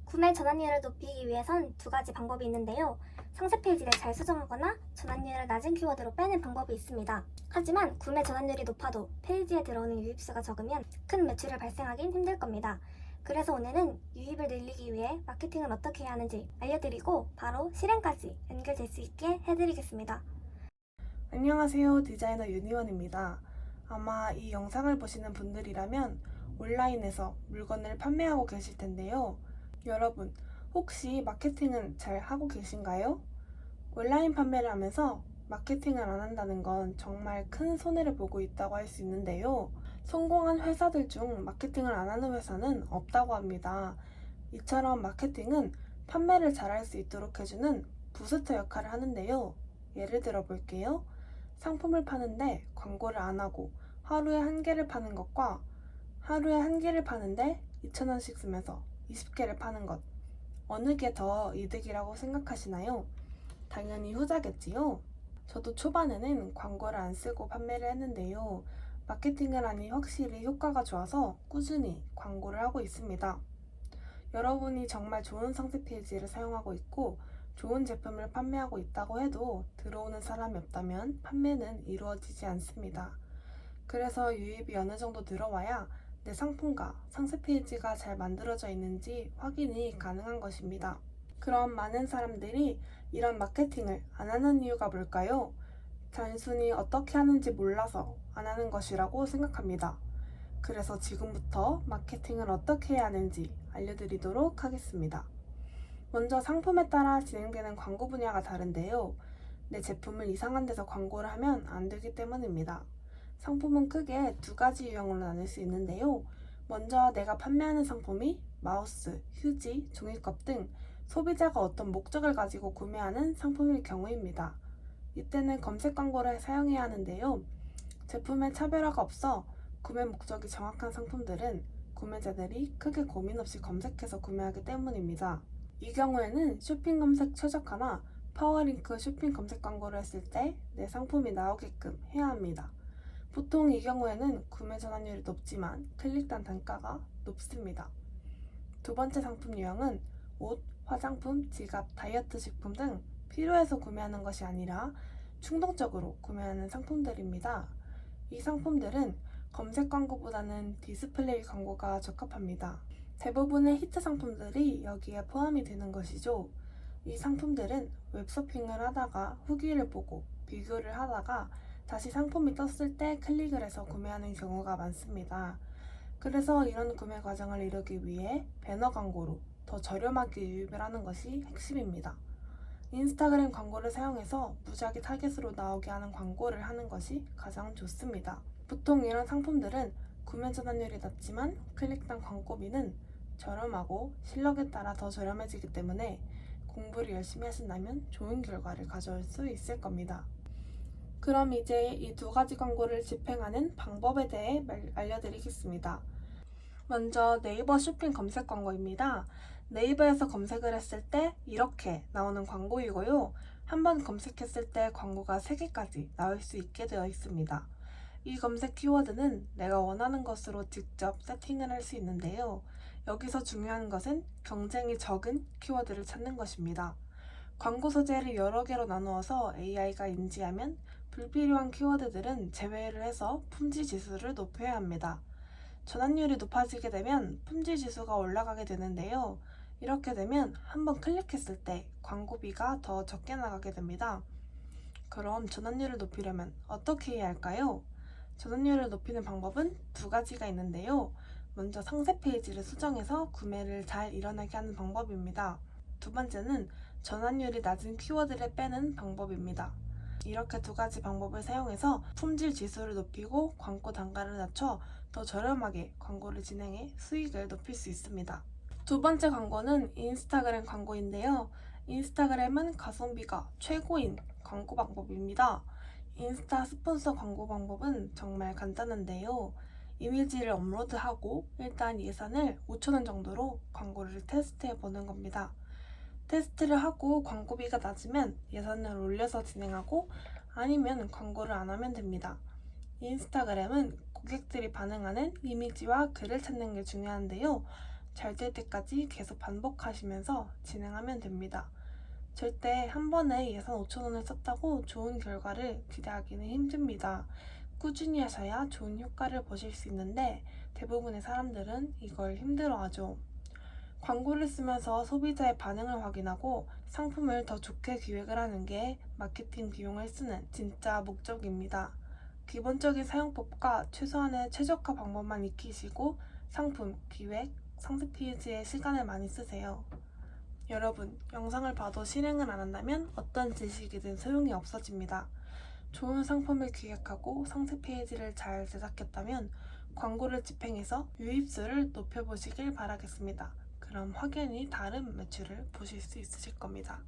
구매 전환율을 높이기 위해선 두 가지 방법이 있는데요. 상세 페이지를 잘 수정하거나 전환율을 낮은 키워드로 빼는 방법이 있습니다. 하지만 구매 전환율이 높아도 페이지에 들어오는 유입수가 적으면 큰 매출을 발생하긴 힘들 겁니다. 그래서 오늘은 유입을 늘리기 위해 마케팅을 어떻게 해야 하는지 알려드리고 바로 실행까지 연결될 수 있게 해드리겠습니다. 안녕하세요. 디자이너 윤희원입니다. 아마 이 영상을 보시는 분들이라면 온라인에서 물건을 판매하고 계실 텐데요. 여러분, 혹시 마케팅은 잘 하고 계신가요? 온라인 판매를 하면서 마케팅을 안 한다는 건 정말 큰 손해를 보고 있다고 할 수 있는데요. 성공한 회사들 중 마케팅을 안 하는 회사는 없다고 합니다. 이처럼 마케팅은 판매를 잘할 수 있도록 해주는 부스터 역할을 하는데요. 예를 들어 볼게요. 상품을 파는데 광고를 안 하고 하루에 한 개를 파는 것과 하루에 한 개를 파는데 2,000원씩 쓰면서 20개를 파는 것. 어느 게 더 이득이라고 생각하시나요? 당연히 후자겠지요. 저도 초반에는 광고를 안 쓰고 판매를 했는데요. 마케팅을 하니 확실히 효과가 좋아서 꾸준히 광고를 하고 있습니다. 여러분이 정말 좋은 상세 페이지를 사용하고 있고 좋은 제품을 판매하고 있다고 해도 들어오는 사람이 없다면 판매는 이루어지지 않습니다. 그래서 유입이 어느 정도 들어와야 내 상품과 상세 페이지가 잘 만들어져 있는지 확인이 가능한 것입니다. 그럼 많은 사람들이 이런 마케팅을 안 하는 이유가 뭘까요? 단순히 어떻게 하는지 몰라서 안 하는 것이라고 생각합니다. 그래서 지금부터 마케팅을 어떻게 해야 하는지 알려드리도록 하겠습니다. 먼저 상품에 따라 진행되는 광고 분야가 다른데요. 내 제품을 이상한 데서 광고를 하면 안 되기 때문입니다. 상품은 크게 두 가지 유형으로 나눌 수 있는데요. 먼저 내가 판매하는 상품이 마우스, 휴지, 종이컵 등 소비자가 어떤 목적을 가지고 구매하는 상품일 경우입니다. 이때는 검색 광고를 사용해야 하는데요. 제품에 차별화가 없어 구매 목적이 정확한 상품들은 구매자들이 크게 고민 없이 검색해서 구매하기 때문입니다. 이 경우에는 쇼핑 검색 최적화나 파워링크 쇼핑 검색 광고를 했을 때 내 상품이 나오게끔 해야 합니다. 보통 이 경우에는 구매 전환율이 높지만 클릭단 단가가 높습니다. 두 번째 상품 유형은 옷, 화장품, 지갑, 다이어트 식품 등 필요해서 구매하는 것이 아니라 충동적으로 구매하는 상품들입니다. 이 상품들은 검색 광고보다는 디스플레이 광고가 적합합니다. 대부분의 히트 상품들이 여기에 포함이 되는 것이죠. 이 상품들은 웹서핑을 하다가 후기를 보고 비교를 하다가 다시 상품이 떴을 때 클릭을 해서 구매하는 경우가 많습니다. 그래서 이런 구매 과정을 이루기 위해 배너 광고로 더 저렴하게 유입을 하는 것이 핵심입니다. 인스타그램 광고를 사용해서 무작위 타겟으로 나오게 하는 광고를 하는 것이 가장 좋습니다. 보통 이런 상품들은 구매 전환율이 낮지만 클릭당 광고비는 저렴하고 실력에 따라 더 저렴해지기 때문에 공부를 열심히 하신다면 좋은 결과를 가져올 수 있을 겁니다. 그럼 이제 이 두 가지 광고를 집행하는 방법에 대해 알려드리겠습니다. 먼저 네이버 쇼핑 검색 광고입니다. 네이버에서 검색을 했을 때 이렇게 나오는 광고이고요. 한번 검색했을 때 광고가 3개까지 나올 수 있게 되어 있습니다. 이 검색 키워드는 내가 원하는 것으로 직접 세팅을 할 수 있는데요. 여기서 중요한 것은 경쟁이 적은 키워드를 찾는 것입니다. 광고 소재를 여러 개로 나누어서 AI가 인지하면 불필요한 키워드들은 제외를 해서 품질 지수를 높여야 합니다. 전환율이 높아지게 되면 품질 지수가 올라가게 되는데요. 이렇게 되면 한번 클릭했을 때 광고비가 더 적게 나가게 됩니다. 그럼 전환율을 높이려면 어떻게 해야 할까요? 전환율을 높이는 방법은 두 가지가 있는데요. 먼저 상세 페이지를 수정해서 구매를 잘 일어나게 하는 방법입니다. 두 번째는 전환율이 낮은 키워드를 빼는 방법입니다. 이렇게 두 가지 방법을 사용해서 품질 지수를 높이고 광고 단가를 낮춰 더 저렴하게 광고를 진행해 수익을 높일 수 있습니다. 두 번째 광고는 인스타그램 광고인데요. 인스타그램은 가성비가 최고인 광고 방법입니다. 인스타 스폰서 광고 방법은 정말 간단한데요. 이미지를 업로드하고 일단 예산을 5,000원 정도로 광고를 테스트해 보는 겁니다. 테스트를 하고 광고비가 낮으면 예산을 올려서 진행하고 아니면 광고를 안 하면 됩니다. 인스타그램은 고객들이 반응하는 이미지와 글을 찾는 게 중요한데요. 잘 될 때까지 계속 반복하시면서 진행하면 됩니다. 절대 한 번에 예산 5,000원을 썼다고 좋은 결과를 기대하기는 힘듭니다. 꾸준히 하셔야 좋은 효과를 보실 수 있는데 대부분의 사람들은 이걸 힘들어하죠. 광고를 쓰면서 소비자의 반응을 확인하고 상품을 더 좋게 기획을 하는 게 마케팅 비용을 쓰는 진짜 목적입니다. 기본적인 사용법과 최소한의 최적화 방법만 익히시고 상품, 기획, 상세 페이지에 시간을 많이 쓰세요. 여러분, 영상을 봐도 실행을 안 한다면 어떤 지식이든 소용이 없어집니다. 좋은 상품을 기획하고 상세 페이지를 잘 제작했다면 광고를 집행해서 유입수를 높여보시길 바라겠습니다. 그럼 확연히 다른 매출을 보실 수 있으실 겁니다.